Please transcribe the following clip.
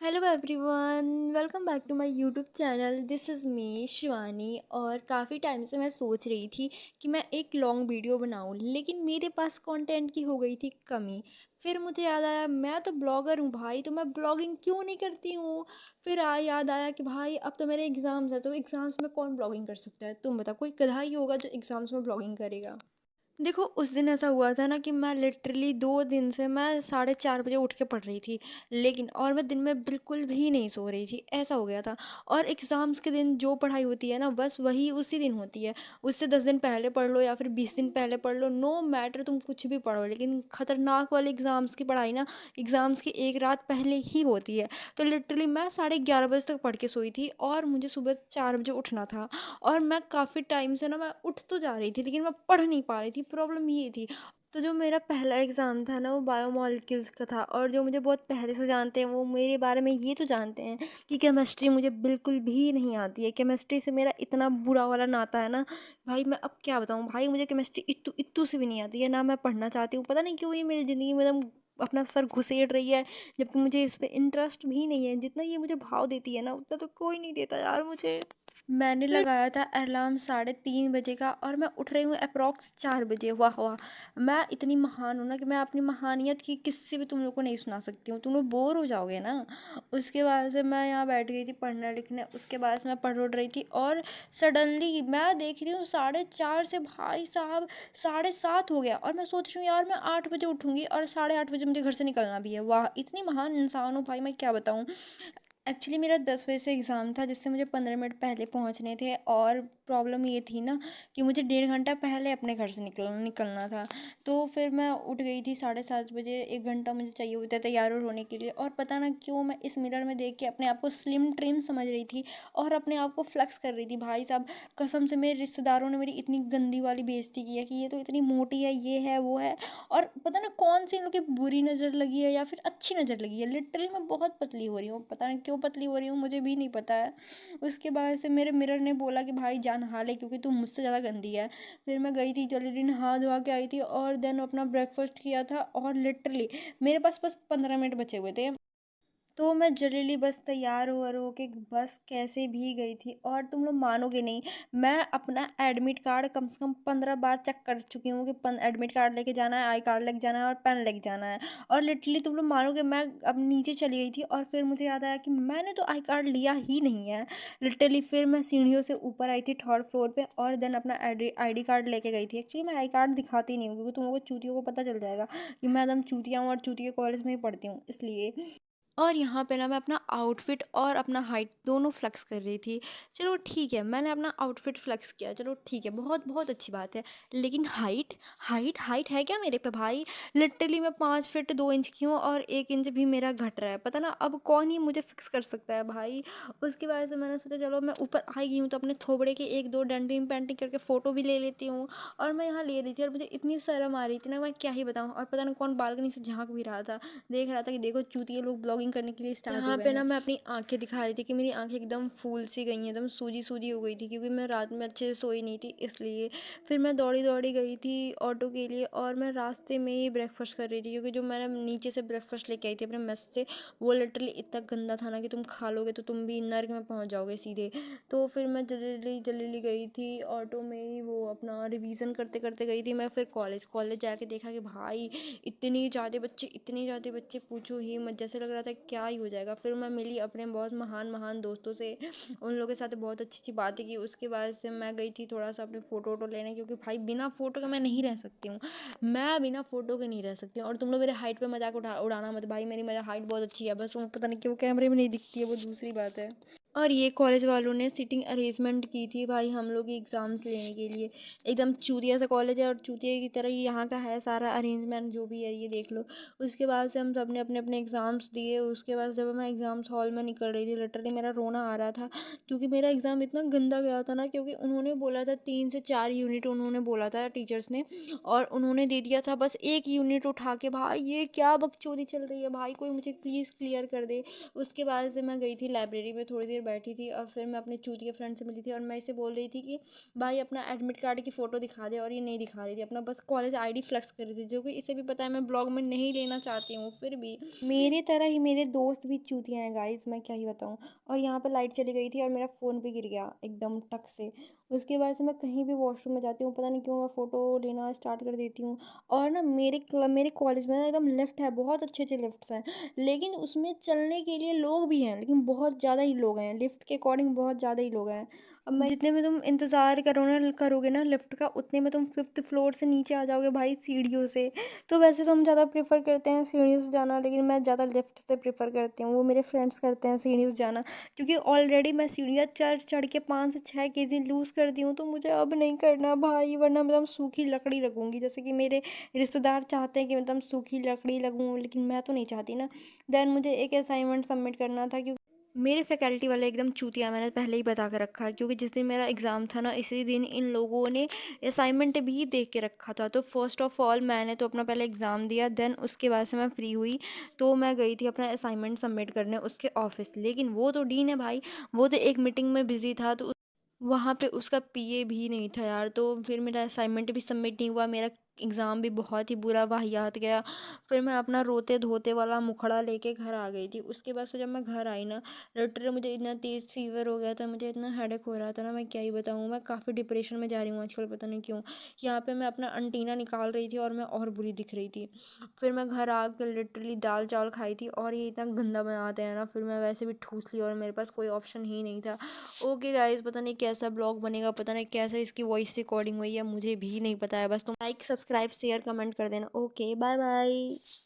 Hello everyone, welcome back to my YouTube channel. This is me Shivani. और काफ़ी time से मैं सोच रही थी कि मैं एक लॉन्ग वीडियो बनाऊं, लेकिन मेरे पास कंटेंट की हो गई थी कमी। फिर मुझे याद आया, मैं तो ब्लॉगर हूँ भाई, तो मैं ब्लॉगिंग क्यों नहीं करती हूँ। फिर याद आया कि भाई अब तो मेरे एग्ज़ाम्स है, तो एग्ज़ाम्स में कौन ब्लॉगिंग कर सकता है। तुम बताओ, कोई गधा ही होगा जो एग्ज़ाम्स में ब्लॉगिंग करेगा। देखो, उस दिन ऐसा हुआ था ना कि मैं लिटरली 2 दिन से मैं 4:30 बजे उठ के पढ़ रही थी। लेकिन और मैं दिन में बिल्कुल भी नहीं सो रही थी, ऐसा हो गया था। और एग्ज़ाम्स के दिन जो पढ़ाई होती है ना, बस वही उसी दिन होती है। उससे 10 दिन पहले पढ़ लो या फिर 20 दिन पहले पढ़ लो, नो मैटर तुम कुछ भी पढ़ो। लेकिन खतरनाक वाले एग्ज़ाम्स की पढ़ाई ना, एग्ज़ाम्स की 1 रात पहले ही होती है। तो लिटरली मैं 11:30 बजे तक पढ़ के सोई थी और मुझे सुबह 4 बजे उठना था। और मैं काफ़ी टाइम से ना, मैं उठ तो जा रही थी लेकिन मैं पढ़ नहीं पा रही थी, प्रॉब्लम ये थी। तो जो मेरा पहला एग्ज़ाम था ना, वो बायोमॉलिक्यूल्स का था। और जो मुझे बहुत पहले से जानते हैं वो मेरे बारे में ये तो जानते हैं कि केमिस्ट्री मुझे बिल्कुल भी नहीं आती है। केमिस्ट्री से मेरा इतना बुरा वाला नाता है ना भाई, मैं अब क्या बताऊँ भाई। मुझे केमिस्ट्री इत्तू इत्तू से भी नहीं आती है, ना मैं पढ़ना चाहती हूँ। पता नहीं क्यों ये मेरी ज़िंदगी में एकदम अपना सर घुसेड़ रही है, जबकि मुझे इस पे इंटरेस्ट भी नहीं है। जितना ये मुझे भाव देती है ना, उतना तो कोई नहीं देता यार मुझे। मैंने लगाया था अलार्म 3:30 बजे का, और मैं उठ रही हूँ अप्रॉक्स 4 बजे। वाह वाह, मैं इतनी महान हूँ ना कि मैं अपनी महानियत की किस्से भी तुम लोग को नहीं सुना सकती हूँ, तुम लोग बोर हो जाओगे ना। उसके बाद से मैं यहाँ बैठ गई थी पढ़ने लिखने। उसके बाद से मैं पढ़ उठ रही थी और सडनली मैं देख रही हूँ 4:30 से भाई साहब 7:30 हो गया। और मैं सोच रही हूँ यार, मैं 8 बजे उठूंगी और 8:30 बजे मुझे घर से निकलना भी है। वाह, इतनी महान इंसान हूँ भाई, मैं क्या बताऊँ। एक्चुअली मेरा 10 बजे से एग्ज़ाम था, जिससे मुझे 15 मिनट पहले पहुंचने थे। और प्रॉब्लम ये थी ना कि मुझे 1.5 घंटा पहले अपने घर से निकलना था। तो फिर मैं उठ गई थी 7:30 बजे। 1 घंटा मुझे चाहिए होता है तैयार होने के लिए। और पता ना क्यों मैं इस मिरर में देख के अपने आप को स्लिम ट्रिम समझ रही थी और अपने आप को फ्लेक्स कर रही थी भाई साहब। कसम से मेरे रिश्तेदारों ने मेरी इतनी गंदी वाली बेइज्जती की है कि ये तो इतनी मोटी है, ये है वो है। और पता ना कौन सी इन लोग की बुरी नज़र लगी है या फिर अच्छी नज़र लगी है। लिटरली मैं बहुत पतली हो रही हूँ, पता नहीं क्यों पतली हो रही हूँ, मुझे भी नहीं पता है। उसके बाद से मेरे मिरर ने बोला कि भाई जा नहा ले, क्योंकि तू मुझसे ज़्यादा गंदी है। फिर मैं गई थी जल्दी नहा धोवा के आई थी और देन अपना ब्रेकफास्ट किया था। और लिटरली मेरे पास बस 15 मिनट बचे हुए थे। तो मैं जल्दी बस तैयार हो के बस कैसे भी गई थी। और तुम लोग मानोगे नहीं, मैं अपना एडमिट कार्ड कम से कम 15 बार चेक कर चुकी हूँ कि एडमिट कार्ड लेके जाना है, आई कार्ड लेके जाना है और पेन लेके जाना है। और लिटरली तुम लोग मानोगे, मैं अब नीचे चली गई थी और फिर मुझे याद आया कि मैंने तो आई कार्ड लिया ही नहीं है। लिटरली फिर मैं सीढ़ियों से ऊपर आई थी 3rd फ्लोर पे, और देन अपना आई डी कार्ड लेके गई थी। एक्चुअली मैं आई कार्ड दिखाती नहीं हूँ, क्योंकि तुम लोगों को चूतियों को पता चल जाएगा कि मैं एकदम चूतिया हूँ और चूतिया कॉलेज में ही पढ़ती हूँ, इसलिए। और यहाँ पे ना मैं अपना आउटफिट और अपना हाइट दोनों फ्लेक्स कर रही थी। चलो ठीक है, मैंने अपना आउटफिट फ्लेक्स किया, चलो ठीक है, बहुत बहुत अच्छी बात है। लेकिन हाइट हाइट हाइट है क्या मेरे पे भाई। लिटरली मैं 5 फीट 2 इंच की हूँ और 1 इंच भी मेरा घट रहा है। पता ना अब कौन ही मुझे फिक्स कर सकता है भाई। उसकी वजह से मैंने सोचा चलो मैं ऊपर आ गई हूँ तो अपने थोबड़े के 1-2 डेंटिंग पेंटिंग करके फ़ोटो भी ले लेती हूँ। और मैं यहाँ ले रही थी और मुझे इतनी शर्म आ रही थी ना, मैं क्या ही बताऊँ। और पता नहीं कौन बालकनी से झांक भी रहा था, देख रहा था कि देखो चूतिए लोग ब्लॉगिंग करने के लिए स्टार्ट हो यहाँ गए पे ना हैं। मैं अपनी आंखें दिखा रही थी कि मेरी आंखें एकदम फूल सी गई हैं, एकदम सूजी सूजी हो गई थी, क्योंकि मैं रात में अच्छे से सोई नहीं थी, इसलिए। फिर मैं दौड़ी दौड़ी गई थी ऑटो के लिए, और मैं रास्ते में ही ब्रेकफास्ट कर रही थी, क्योंकि जो मैंने नीचे से ब्रेकफास्ट लेके आई थी अपने मेस से, वो लिटरली इतना गंदा था ना कि तुम खा लोगे तो तुम भी नर्क में पहुंच जाओगे सीधे। तो फिर मैं जल्दी जल्दी गई थी ऑटो में ही, वो अपना रिवीजन करते करते गई थी मैं। फिर कॉलेज कॉलेज जाके देखा कि भाई इतने ज़्यादा बच्चे पूछो ही मत, जैसे लग रहा था क्या ही हो जाएगा। फिर मैं मिली अपने बहुत महान महान दोस्तों से, उन लोगों के साथ बहुत अच्छी अच्छी बातें की। उसके बाद से मैं गई थी थोड़ा सा अपने फ़ोटो वोटो लेने, क्योंकि भाई बिना फ़ोटो के मैं नहीं रह सकती हूँ। मैं बिना फ़ोटो के नहीं रह सकती हूँ। और तुम लोग मेरे हाइट पे मजाक उड़ाना मत भाई, मेरी हाइट बहुत अच्छी है, बस वो पता नहीं क्यों कैमरे में नहीं दिखती है, वो दूसरी बात है। और ये कॉलेज वालों ने सीटिंग अरेंजमेंट की थी भाई हम लोग की एग्ज़ाम्स लेने के लिए। एकदम चूतिया सा कॉलेज है और चूतिया की तरह ही यहाँ का है सारा अरेंजमेंट, जो भी है ये देख लो। उसके बाद से हम सब ने अपने अपने एग्ज़ाम्स दिए। उसके बाद जब मैं एग्ज़ाम्स हॉल में निकल रही थी, लिटरली मेरा रोना आ रहा था, क्योंकि मेरा एग्ज़ाम इतना गंदा गया था ना। क्योंकि उन्होंने बोला था 3 से 4 यूनिट, उन्होंने बोला था टीचर्स ने, और उन्होंने दे दिया था बस 1 यूनिट उठा के। भाई ये क्या बकचोदी चल रही है भाई, कोई मुझे प्लीज़ क्लियर कर दे। उसके बाद से मैं गई थी लाइब्रेरी में, थोड़ी देर बैठी थी और फिर मैं अपने चूतिया फ्रेंड से मिली थी और मैं इसे बोल रही थी कि भाई अपना एडमिट कार्ड की फ़ोटो दिखा दे, और ये नहीं दिखा रही थी, अपना बस कॉलेज आईडी फ्लेक्स कर रही थी, जो कि इसे भी पता है मैं ब्लॉग में नहीं लेना चाहती हूँ, फिर भी मेरी तरह ही मेरे दोस्त भी चूतिया हैं गाइस, मैं क्या ही बताऊँ। और यहाँ पे लाइट चली गई थी और मेरा फ़ोन भी गिर गया एकदम टक से। उसके बाद से मैं कहीं भी वॉशरूम में जाती हूँ, पता नहीं क्यों मैं फ़ोटो लेना स्टार्ट कर देती हूँ। और ना मेरे कॉलेज में ना एकदम लिफ्ट है, बहुत अच्छे-अच्छे लिफ्ट्स हैं, लेकिन उसमें चलने के लिए लोग भी हैं, लेकिन बहुत ज़्यादा ही लोग हैं, लिफ्ट के अकॉर्डिंग बहुत ज़्यादा ही लोग हैं। अब मैं जितने में तुम इंतज़ार करोगे ना लिफ्ट का, उतने में तुम 5th फ्लोर से नीचे आ जाओगे भाई सीढ़ियों से। तो वैसे तो हम ज़्यादा प्रेफ़र करते हैं सीढ़ियों से जाना, लेकिन मैं ज़्यादा लिफ्ट से प्रेफ़र करती हूँ। वो मेरे फ्रेंड्स करते हैं सीढ़ियों से जाना, क्योंकि ऑलरेडी मैं सीढ़ियाँ चढ़-चढ़ के 5 से 6 केजी लूज़ कर दी हूँ, तो मुझे अब नहीं करना भाई, वरना मैं एकदम सूखी लकड़ी लगूँगी। जैसे कि मेरे रिश्तेदार चाहते हैं कि मैं एकदम सूखी लकड़ी लगूँ, लेकिन मैं तो नहीं चाहती ना। देन मुझे एक असाइनमेंट सबमिट करना था, क्योंकि मेरे फैकल्टी वाले एकदम चूतिया, मैंने पहले ही बता के रखा है, क्योंकि जिस दिन मेरा एग्ज़ाम था ना, इसी दिन इन लोगों ने असाइनमेंट भी दे के रखा था। तो फर्स्ट ऑफ ऑल मैंने तो अपना पहले एग्ज़ाम दिया, देन उसके बाद से मैं फ्री हुई, तो मैं गई थी अपना असाइनमेंट सबमिट करने उसके ऑफ़िस। लेकिन वो तो डीन है भाई, वो तो एक मीटिंग में बिज़ी था, तो वहाँ पे उसका पीए भी नहीं था यार, तो फिर मेरा असाइनमेंट भी सबमिट नहीं हुआ, मेरा एग्ज़ाम भी बहुत ही बुरा वाहियात गया। फिर मैं अपना रोते-धोते वाला मुखड़ा लेके घर आ गई थी। उसके बाद से जब मैं घर आई ना, लिटरली मुझे इतना तेज़ फ़ीवर हो गया था, मुझे इतना हेडेक हो रहा था ना, मैं क्या ही बताऊँ। मैं काफ़ी डिप्रेशन में जा रही हूँ आजकल, पता नहीं क्यों। यहाँ पे मैं अपना अंटीना निकाल रही थी और मैं और बुरी दिख रही थी। फिर मैं घर आकर लिटरली दाल-चावल खाई थी, और ये इतना गंदा बनाते हैं ना, फिर मैं वैसे भी ठूस ली और मेरे पास कोई ऑप्शन ही नहीं था। ओके गाइस, पता नहीं कैसा ब्लॉग बनेगा, पता नहीं कैसे इसकी वॉइस रिकॉर्डिंग हुई है, मुझे भी नहीं पता है। बस तुम लाइक सब्सक्राइब शेयर कमेंट कर देना। Okay bye bye.